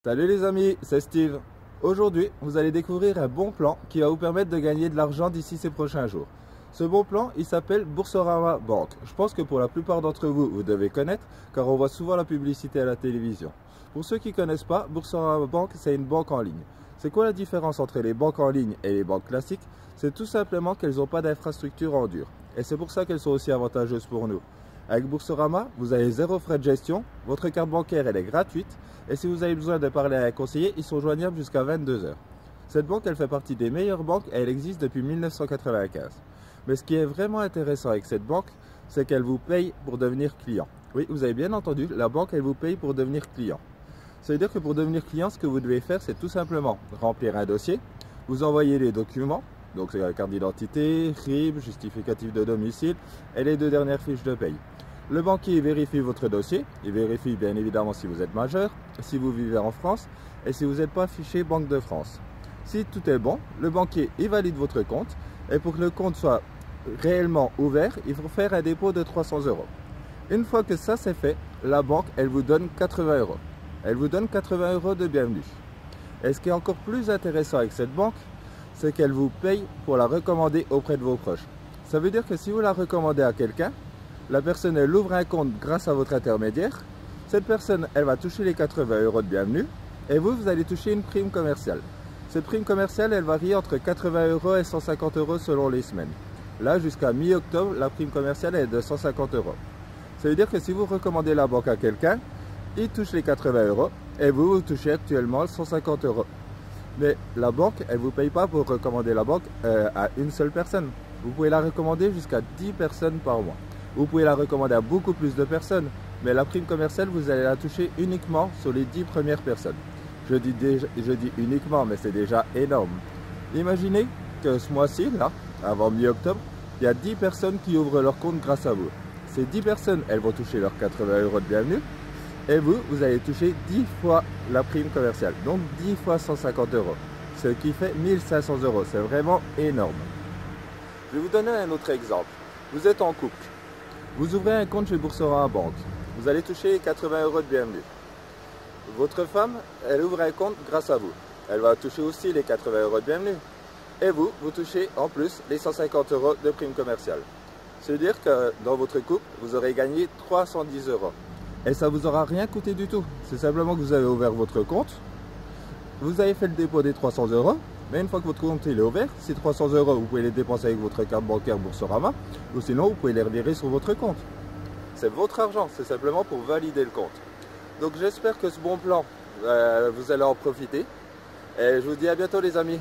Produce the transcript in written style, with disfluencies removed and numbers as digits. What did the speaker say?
Salut les amis, c'est Steve. Aujourd'hui, vous allez découvrir un bon plan qui va vous permettre de gagner de l'argent d'ici ces prochains jours. Ce bon plan, il s'appelle Boursorama Bank. Je pense que pour la plupart d'entre vous, vous devez connaître car on voit souvent la publicité à la télévision. Pour ceux qui ne connaissent pas, Boursorama Bank, c'est une banque en ligne. C'est quoi la différence entre les banques en ligne et les banques classiques? C'est tout simplement qu'elles n'ont pas d'infrastructure en dur. Et c'est pour ça qu'elles sont aussi avantageuses pour nous. Avec Boursorama, vous avez zéro frais de gestion, votre carte bancaire elle est gratuite et si vous avez besoin de parler à un conseiller, ils sont joignables jusqu'à 22 h. Cette banque elle fait partie des meilleures banques et elle existe depuis 1995. Mais ce qui est vraiment intéressant avec cette banque, c'est qu'elle vous paye pour devenir client. Oui, vous avez bien entendu, la banque elle vous paye pour devenir client. Ça veut dire que pour devenir client, ce que vous devez faire, c'est tout simplement remplir un dossier, vous envoyer les documents, donc c'est la carte d'identité, RIB, justificatif de domicile et les 2 dernières fiches de paye. Le banquier vérifie votre dossier, il vérifie bien évidemment si vous êtes majeur, si vous vivez en France et si vous n'êtes pas fiché Banque de France. Si tout est bon, le banquier il valide votre compte et pour que le compte soit réellement ouvert, il faut faire un dépôt de 300 €. Une fois que ça c'est fait, la banque elle vous donne 80 €. Elle vous donne 80 € de bienvenue. Et ce qui est encore plus intéressant avec cette banque, c'est qu'elle vous paye pour la recommander auprès de vos proches. Ça veut dire que si vous la recommandez à quelqu'un, la personne elle ouvre un compte grâce à votre intermédiaire, cette personne elle va toucher les 80 € de bienvenue et vous allez toucher une prime commerciale. Cette prime commerciale elle varie entre 80 € et 150 € selon les semaines. Là jusqu'à mi-octobre la prime commerciale est de 150 €. Ça veut dire que si vous recommandez la banque à quelqu'un, il touche les 80 € et vous touchez actuellement 150 €. Mais la banque elle ne vous paye pas pour recommander la banque à une seule personne. Vous pouvez la recommander jusqu'à 10 personnes par mois. Vous pouvez la recommander à beaucoup plus de personnes, mais la prime commerciale, vous allez la toucher uniquement sur les 10 premières personnes. Je dis uniquement, mais c'est déjà énorme. Imaginez que ce mois-ci, là, avant mi-octobre, il y a 10 personnes qui ouvrent leur compte grâce à vous. Ces 10 personnes, elles vont toucher leurs 80 € de bienvenue, et vous allez toucher 10 fois la prime commerciale, donc 10 fois 150 €, ce qui fait 1500 €. C'est vraiment énorme. Je vais vous donner un autre exemple. Vous êtes en couple. Vous ouvrez un compte chez Boursorama Bank. Vous allez toucher 80 € de bienvenue. Votre femme, elle ouvre un compte grâce à vous. Elle va toucher aussi les 80 € de bienvenue. Et vous touchez en plus les 150 € de prime commerciale. C'est-à-dire que dans votre couple, vous aurez gagné 310 €. Et ça ne vous aura rien coûté du tout. C'est simplement que vous avez ouvert votre compte. Vous avez fait le dépôt des 300 €. Mais une fois que votre compte est ouvert, ces 300 €, vous pouvez les dépenser avec votre carte bancaire Boursorama ou sinon vous pouvez les revirer sur votre compte. C'est votre argent, c'est simplement pour valider le compte. Donc j'espère que ce bon plan, vous allez en profiter. Et je vous dis à bientôt les amis.